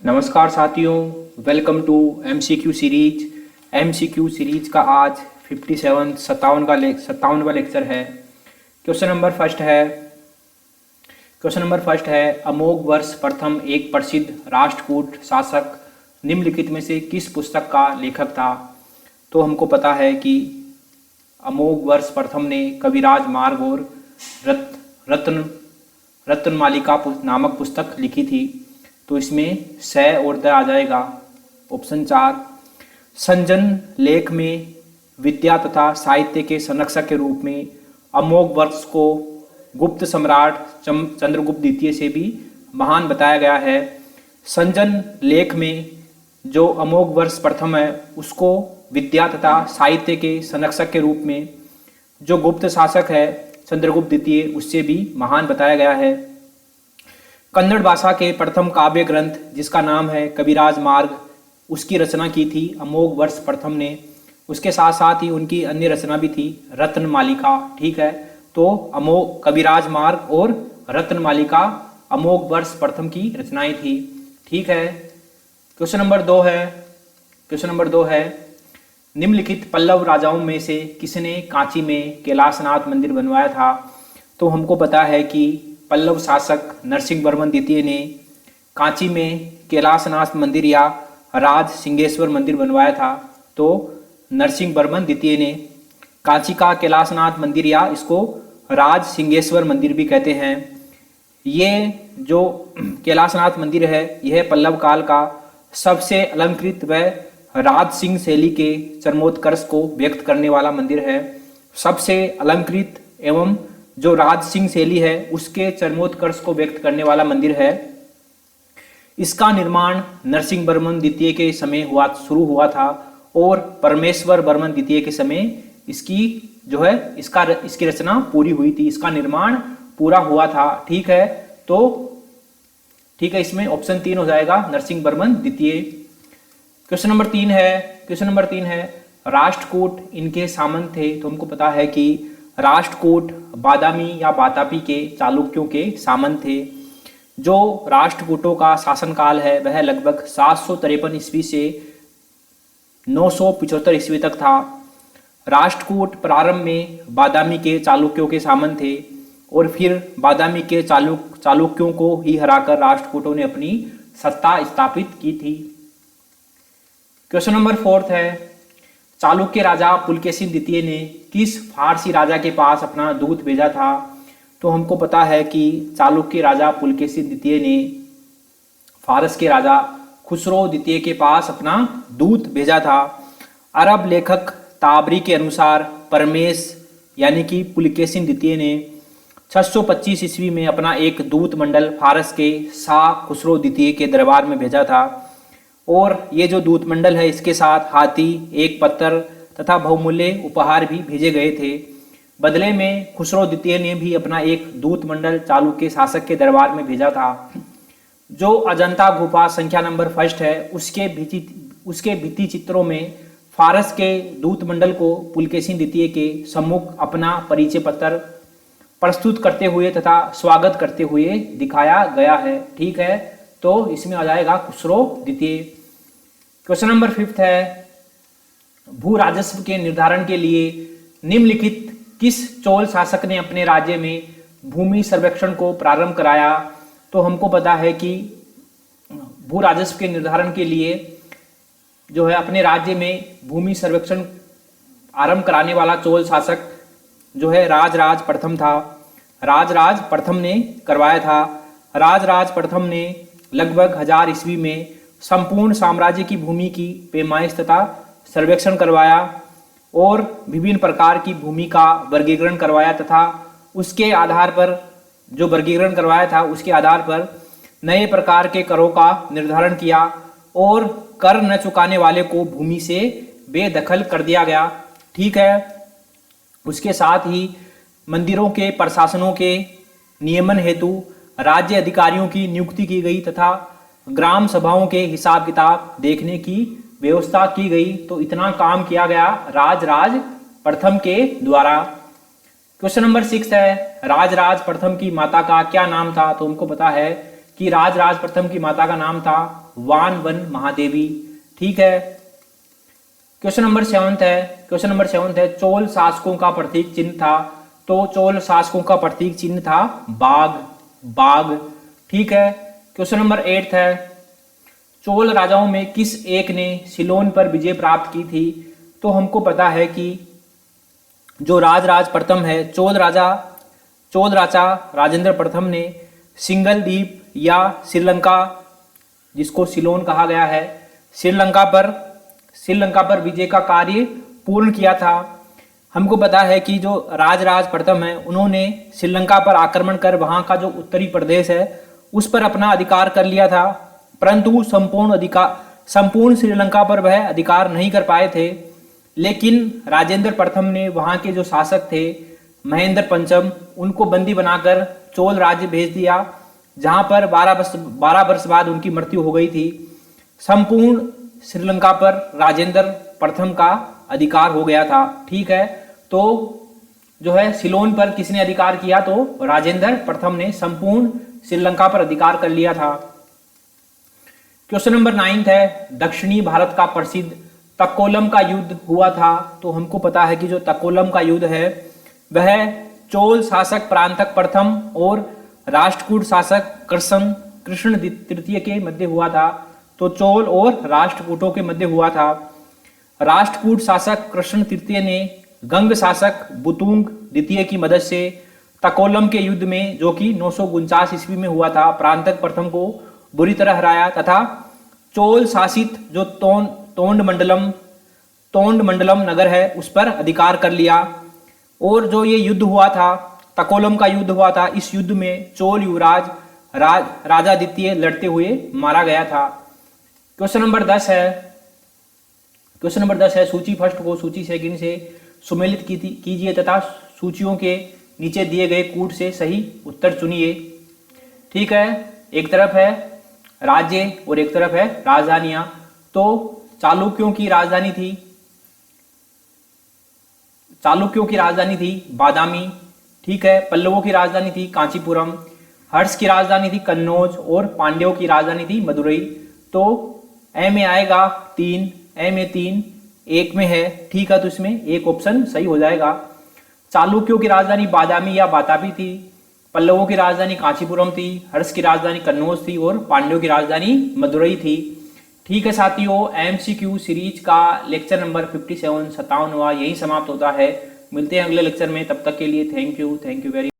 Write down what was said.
नमस्कार साथियों, welcome to MCQ series. MCQ series का आज 57वां लेक्चर है। क्वेश्चन नंबर फर्स्ट है अमोघ वर्ष प्रथम एक प्रसिद्ध राष्ट्रकूट शासक निम्नलिखित में से किस पुस्तक का लेखक था। तो हमको पता है कि अमोघ वर्ष प्रथम ने कविराज मार्ग और रत्नमालिका नामक पुस्तक लिखी थी। तो इसमें स और द आ जाएगा। ऑप्शन 4, संजन लेख में विद्या तथा साहित्य के संरक्षक के रूप में अमोघ वर्ष को गुप्त सम्राट चंद्रगुप्त द्वितीय से भी महान बताया गया है। संजन लेख में जो अमोघ वर्ष प्रथम है उसको विद्या तथा साहित्य के संरक्षक के रूप में जो गुप्त शासक है चंद्रगुप्त द्वितीय उससे भी महान बताया गया है। कन्नड़ भाषा के प्रथम काव्य ग्रंथ जिसका नाम है कविराज मार्ग, उसकी रचना की थी अमोघ वर्ष प्रथम ने। उसके साथ साथ ही उनकी अन्य रचना भी थी रत्नमालिका। ठीक है, तो अमोघ कविराज मार्ग और रत्नमालिका अमोघ वर्ष प्रथम की रचनाएं थी। ठीक है, क्वेश्चन नंबर दो है निम्नलिखित पल्लव राजाओं में से किसने कांची में कैलाशनाथ मंदिर बनवाया था। तो हमको पता है कि पल्लव शासक नरसिंह वर्मन द्वितीय ने कांची में कैलाशनाथ मंदिर या राज सिंहेश्वर मंदिर बनवाया था। तो नरसिंह वर्मन द्वितीय ने कांची का कैलाशनाथ मंदिर या इसको राज सिंहेश्वर मंदिर भी कहते हैं। ये जो कैलाशनाथ मंदिर है यह पल्लव काल का सबसे अलंकृत व राज सिंह शैली के चरमोत्कर्ष को व्यक्त करने वाला मंदिर है। सबसे अलंकृत एवं जो राज सिंह शैली है उसके चरमोत्कर्ष को व्यक्त करने वाला मंदिर है। इसका निर्माण नरसिंह वर्मन द्वितीय के समय शुरू हुआ था और परमेश्वर वर्मन द्वितीय के समय इसकी इसकी रचना पूरी हुई थी, इसका निर्माण पूरा हुआ था। ठीक है, इसमें ऑप्शन 3 हो जाएगा नरसिंह वर्मन द्वितीय। क्वेश्चन नंबर 3 है राष्ट्रकूट इनके सामंत थे। तो हमको पता है कि राष्ट्रकूट बादामी या बातापी के चालुक्यों के सामंत थे। जो राष्ट्रकूटों का शासनकाल है वह लगभग 753 ईस्वी से 975 ईस्वी तक था। राष्ट्रकूट प्रारंभ में बादामी के चालुक्यों के सामंत थे और फिर बादामी के चालुक्यों को ही हराकर राष्ट्रकूटों ने अपनी सत्ता स्थापित की थी। क्वेश्चन नंबर 4 है चालुक्य राजा पुलकेशिन द्वितीय ने किस फारसी राजा के पास अपना दूत भेजा था। तो हमको पता है कि चालुक्य राजा पुलकेशिन द्वितीय ने फारस के राजा खुसरो द्वितीय के पास अपना दूत भेजा था। अरब लेखक ताबरी के अनुसार परमेश यानी कि पुलकेशिन द्वितीय ने 625 ईस्वी में अपना एक दूत मंडल फारस के शाह खुसरो द्वितीय के दरबार में भेजा था और ये जो दूत मंडल है इसके साथ हाथी, एक पत्थर तथा बहुमूल्य उपहार भी भेजे गए थे। बदले में खुसरो द्वितीय ने भी अपना एक दूत मंडल चालुक्य शासक के दरबार में भेजा था। जो अजंता गुफा संख्या नंबर 1 है उसके भित्ति चित्रों में फारस के दूत मंडल को पुलकेशिन द्वितीय के सम्मुख अपना परिचय पत्र प्रस्तुत करते हुए तथा स्वागत करते हुए दिखाया गया है। ठीक है, तो इसमें आ जाएगा खुसरो द्वितीय। क्वेश्चन नंबर 5 है भू राजस्व के निर्धारण के लिए निम्नलिखित किस चोल शासक ने अपने राज्य में भूमि सर्वेक्षण को प्रारंभ कराया। तो हमको पता है कि भू राजस्व के निर्धारण के लिए जो है अपने राज्य में भूमि सर्वेक्षण आरंभ कराने वाला चोल शासक जो है राजराज प्रथम था। राजराज प्रथम ने करवाया था। राजराज प्रथम ने लगभग 1000 ईस्वी में संपूर्ण साम्राज्य की भूमि की पैमाइश तथा सर्वेक्षण करवाया और विभिन्न प्रकार की भूमि का वर्गीकरण करवाया तथा उसके आधार पर जो वर्गीकरण करवाया था उसके आधार पर नए प्रकार के करों का निर्धारण किया और कर न चुकाने वाले को भूमि से बेदखल कर दिया गया। ठीक है, उसके साथ ही मंदिरों के प्रशासनों के नियमन हेतु राज्य अधिकारियों की नियुक्ति की गई तथा ग्राम सभाओं के हिसाब किताब देखने की व्यवस्था की गई। तो इतना काम किया गया राजराज प्रथम के द्वारा। क्वेश्चन नंबर 6 है राजराज प्रथम की माता का क्या नाम था। तो उनको पता है कि राजराज प्रथम की माता का नाम था वानवन महादेवी। ठीक है। क्वेश्चन नंबर 7 है चोल शासकों का प्रतीक चिन्ह था। तो चोल शासकों का प्रतीक चिन्ह था बाघ। ठीक है। क्वेश्चन नंबर 8 है चोल राजाओं में किस एक ने सिलोन पर विजय प्राप्त की थी। तो हमको पता है कि जो राजराज प्रथम है चोल राजा राजेंद्र प्रथम ने सिंगल द्वीप या श्रीलंका, जिसको सिलोन कहा गया है, श्रीलंका पर विजय का कार्य पूर्ण किया था। हमको पता है कि जो राजराज प्रथम है उन्होंने श्रीलंका पर आक्रमण कर वहां का जो उत्तरी प्रदेश है उस पर अपना अधिकार कर लिया था, परंतु संपूर्ण श्रीलंका पर वह अधिकार नहीं कर पाए थे। लेकिन राजेंद्र प्रथम ने वहां के जो शासक थे महेंद्र पंचम, उनको बंदी बनाकर चोल राज्य भेज दिया, जहां पर 12 वर्ष बाद उनकी मृत्यु हो गई थी। संपूर्ण श्रीलंका पर राजेंद्र प्रथम का अधिकार हो गया था। ठीक है। तो जो है सिलोन पर किसने अधिकार किया, तो राजेंद्र प्रथम ने संपूर्ण श्रीलंका पर अधिकार कर लिया था। क्वेश्चन नंबर 9 है दक्षिणी भारत का प्रसिद्ध तक्कोलम का युद्ध हुआ था। तो हमको पता है कि जो तक्कोलम का युद्ध है वह चोल शासक परांतक प्रथम और राष्ट्रकूट शासक कृष्ण तृतीय के मध्य हुआ था। तो चोल और राष्ट्रकूटों के मध्य हुआ था। राष्ट्रकूट शासक कृष्ण तृतीय ने गंग शासक बुतुंग द्वितीय की मदद से तक्कोलम के युद्ध में, जो कि 949 ईस्वी में हुआ था, परांतक प्रथम को बुरी तरह हराया तथा चोल शासित जो तोंड मंडलम नगर है उस पर अधिकार कर लिया। और जो ये युद्ध हुआ था, तक्कोलम का युद्ध हुआ था, इस युद्ध में चोल युवराज राजा द्वितीय लड़ते हुए मारा गया था। क्वेश्चन नंबर 10 है सूची फर्स्ट को सूची सेकंड से सुमेलित कीजिए तथा सूचियों के नीचे दिए गए कूट से सही उत्तर चुनिए। ठीक है। एक तरफ है राज्य और एक तरफ है राजधानियां। तो चालुक्यों की राजधानी थी बादामी। ठीक है। पल्लवों की राजधानी थी कांचीपुरम, हर्ष की राजधानी थी कन्नौज और पांड्यों की राजधानी थी मदुरई। तो ए में आएगा 3, ए में 3, एक में है। ठीक है। तो इसमें एक ऑप्शन सही हो जाएगा। चालुक्यों की राजधानी बादामी या बातापी थी, पल्लवों की राजधानी कांचीपुरम थी, हर्ष की राजधानी कन्नौज थी और पांड्यों की राजधानी मदुरई थी। ठीक है साथियों, एमसीक्यू सीरीज का लेक्चर नंबर 57 यही समाप्त होता है। मिलते हैं अगले लेक्चर में, तब तक के लिए थैंक यू वेरी